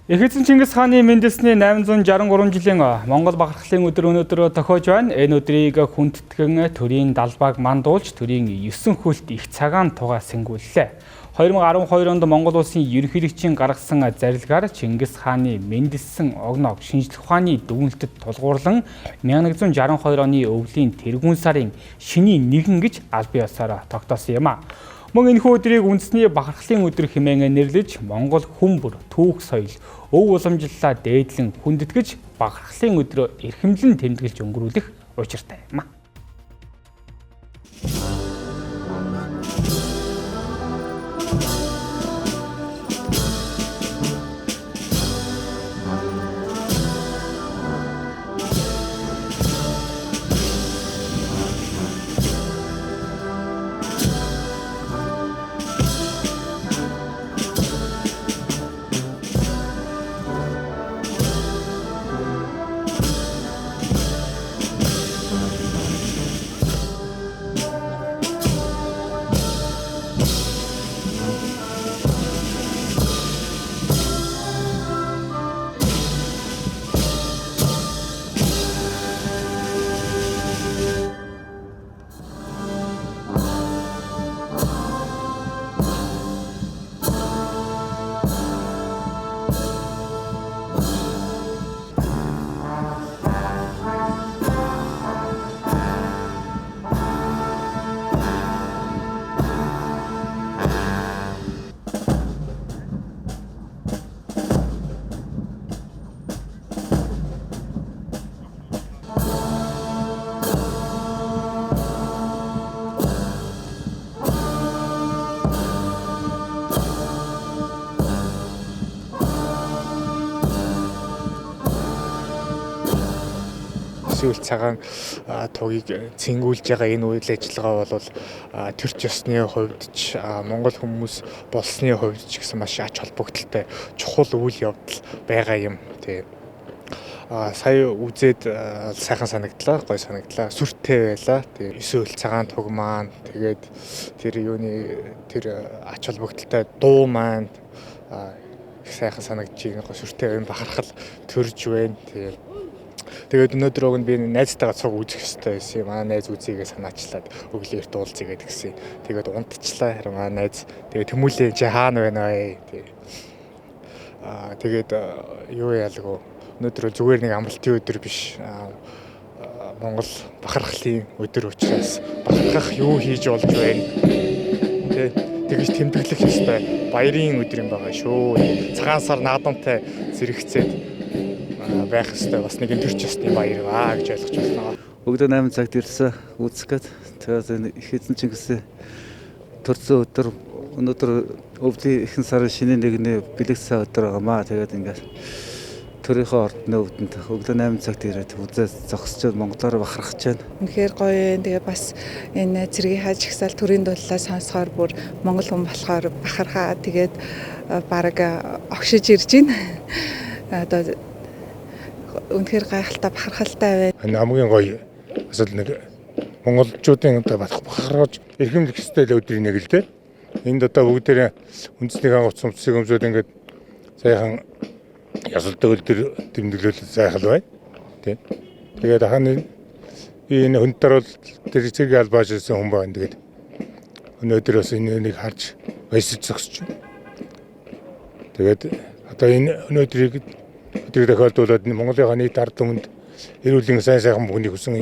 Их эзэн Чингис хааны мэндэлсний 863 жилийн Монгол бахархлын өдөр өнөөдөр тохиож байна. Энэ өдрийг хүндэтгэн төрийн далбааг мандуулж төрийн 9 хөлт их цагаан тугаа сэнгүүллээ. 2012 онд Монгол улсын ерөнхийлөгчийн гаргасан зарилгаар Чингис хааны мэндэлсэн огноог шинжлэх ухааны дүгнэлтэд тулгуурлан 1162 оны өвлийн тэргүүн сарын шинийн 1 гэж аль бие усаараа тогтоосон юм а. Мөн энэхүү өдрийг үндэсний бахархлын өдөр хэмээн нэрлэж Монгол хүн бүр түүх соёл, өв уламжлалаа дээдлэн хүндэтгэж бахархлын өдрөө эрхэмлэн тэмдэглэж өнгөрүүлэх учиртай юм а. Эсвэл цагаан тугийг цэнгүүлж байгаа энэ үйл ажиллагаа бол төрч ёсны хувьд ч Монгол хүмүүс болсны хувьд ч гэсэн маш ач холбогдолтой чухал үйл явдал байгаа юм. Тэгээ сая үзээд сайхан санагдлаа, гой санагдлаа, сүртэй байлаа. Тэгээ эсвэл цагаан туг маань тэгээд тэр ач холбогдолтой дуу маань их сайхан санагдаж байна. Сүртэй байна, бахархал төрж байна. Тэгээд өнөөдөр өгн би найзтайгаа цуг үзэх ёстой байсан юм. Манай найз үзьегээ санаачлаад өглөөр дуулцъя гэдгсэн. Тэгээд унтчлаа. Харин манай найз тэгээд тэмүүлээ чи хаана байна вэ? Тэгээд юу яалгүй. Өнөөдөр зүгээр нэг амралтын өдөр биш. Монгол бахархлын өдөр учраас бахархах юу хийж болж байна? Тэгэж тэмдэглэх ёстой баярын өдөр юм байгаа шүү. Цагаан сар наадамтай зэрэгцээд байх ёстой бас нэг төрч ёсны баяр аа гэж ойлгож байна. Өглөө 8 цагт ирсэн үзэх гээд тэгээд их эзэн Чингисийн төрсөн өдөр өнөөдөр өвлийн ихэнх сарын шинийн 1-ний бэлэгцсэн өдөр байгаамаа. Тэгээд ингээд төрийнхөө ордны өвдөнд өглөө 8 цагт ирээд үзээ зогсож монголоор бахархаж байна. Үнэхээр гоё юм. Тэгээд бас энэ цэргийн хааж ихсэл төрийн дуллаа сонсохоор бүр монгол хүн болохоор бахархаа тэгээд бараг огшиж ирж байна. Одоо үнэхээр гайхалтай бахархалтай байна. Хамгийн гоё асал нэг монголчуудын одоо бахархаж эрхэмлэх ёстой өдрийн нэг л дээ. Энд одоо бүгдээрээ үндэсний хангалтч цумцыг өмсөд ингээд сайхан ясалтай өдөр тэмдэглэл сайхан байна. Тэгээд хань энэ хүнтэр бол тэр цэргийн албааж ирсэн хүн байна. Тэгээд өнөөдөр бас энэ нэг харж баясаж зогсож байна. Тэгээд одоо энэ өнөөдрийг тохиолдуулаад Монголын нийт ард түмэнд эрүүлийн сайн сайхан бүхнийг хүсэн